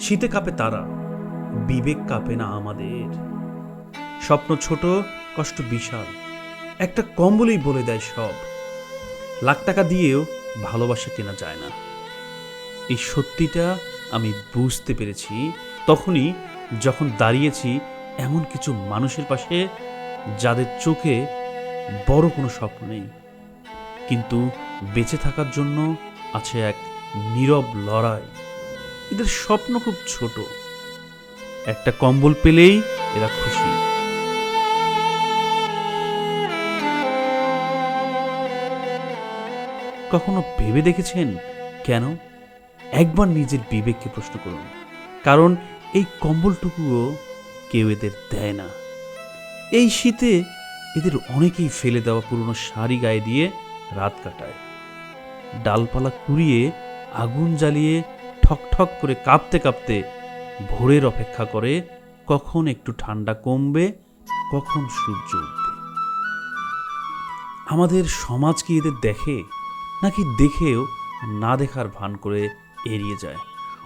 শীতে কাঁপে তারা, বিবেক কাঁপে না আমাদের। স্বপ্ন ছোট, কষ্ট বিশাল, একটা কম্বলই বলে দেয় সব। লাখ টাকা দিয়েও ভালোবাসা কেনা যায় না। এই সত্যিটা আমি বুঝতে পেরেছি তখনই, যখন দাঁড়িয়েছি এমন কিছু মানুষের পাশে যাদের চোখে বড় কোনো স্বপ্ন নেই, কিন্তু বেঁচে থাকার জন্য আছে এক নীরব লড়াই। এদের স্বপ্ন খুব ছোট, একটা কম্বল পেলেই এরা খুশি। কখনো ভেবে দেখেছেন কেন? একবার নিজের বিবেককে প্রশ্ন করুন, কারণ এই কম্বলটুকুও কেউ এদের দেয় না। এই শীতে এদের অনেকেই ফেলে দেওয়া পুরনো শাড়ি গায়ে দিয়ে রাত কাটায়, ডালপালা কুড়িয়ে আগুন জ্বালিয়ে ঠক ঠক করে কাঁপতে কাঁপতে ভোরের অপেক্ষা করে, কখন একটু ঠান্ডা কমবে, কখন সূর্য উঠবে। আমাদের সমাজ কি এদের দেখে, নাকি দেখেও না দেখার ভান করে এড়িয়ে যায়?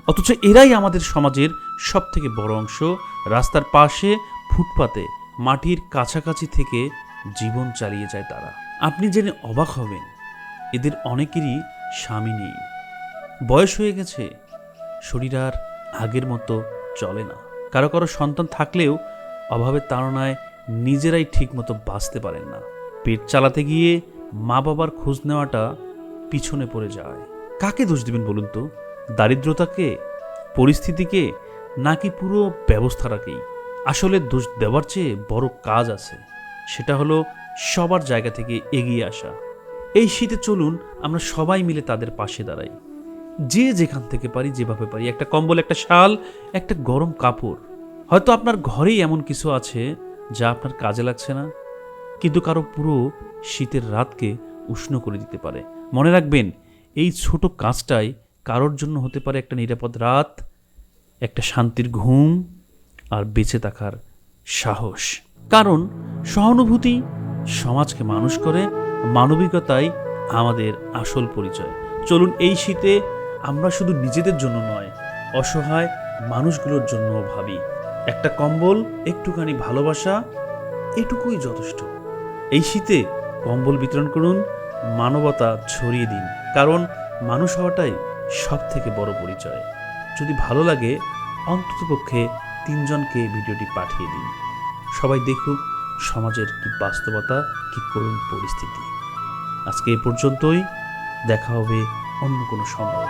অথচ এরাই আমাদের সমাজের সব থেকে বড় অংশ। রাস্তার পাশে, ফুটপাতে, মাটির কাছাকাছি থেকে জীবন চালিয়ে যায় তারা। আপনি জেনে অবাক হবেন, এদের অনেকেরই স্বামী নেই, বয়স হয়ে গেছে, শরীর আর আগের মতো চলে না। কারো কারো সন্তান থাকলেও অভাবের তাড়নায় নিজেরাই ঠিকমতো বাঁচতে পারেন না। পেট চালাতে গিয়ে মা বাবার খোঁজ নেওয়াটা পিছনে পড়ে যায়। কাকে দোষ দিবেন বলুন তো? দারিদ্রতাকে, পরিস্থিতিকে, নাকি পুরো ব্যবস্থাটাকেই? আসলে দোষ দেওয়ার চেয়ে বড় কাজ আছে, সেটা হলো সবার জায়গা থেকে এগিয়ে আসা। এই শীতে চলুন আমরা সবাই মিলে তাদের পাশে দাঁড়াই। যে যেখান থেকে পারি, যেভাবে পারি, একটা কম্বল, একটা শাল, একটা গরম কাপড়। হয়তো আপনার ঘরেই এমন কিছু আছে যা আপনার কাজে লাগছে না, কিন্তু কারো পুরো শীতের রাতকে উষ্ণ করে দিতে পারে। মনে রাখবেন, এই ছোট কাজটাই কারোর জন্য হতে পারে একটা নিরাপদ রাত, একটা শান্তির ঘুম, আর বেঁচে থাকার সাহস। কারণ সহানুভূতি সমাজকে মানুষ করে, মানবিকতাই আমাদের আসল পরিচয়। চলুন এই শীতে আমরা শুধু নিজেদের জন্য নয়, অসহায় মানুষগুলোর জন্যও ভাবি। একটা কম্বল, একটুখানি ভালোবাসা, এটুকুই যথেষ্ট। এই শীতে কম্বল বিতরণ করুন, মানবতা ছড়িয়ে দিন, কারণ মানুষ হওয়াটাই সব থেকে বড় পরিচয়। যদি ভালো লাগে, অন্ততপক্ষে 3 জনকে ভিডিওটি পাঠিয়ে দিন। সবাই দেখুক সমাজের কি বাস্তবতা, কি করুণ পরিস্থিতি। আজকে এ পর্যন্তই, দেখা হবে অন্য কোনো সময়।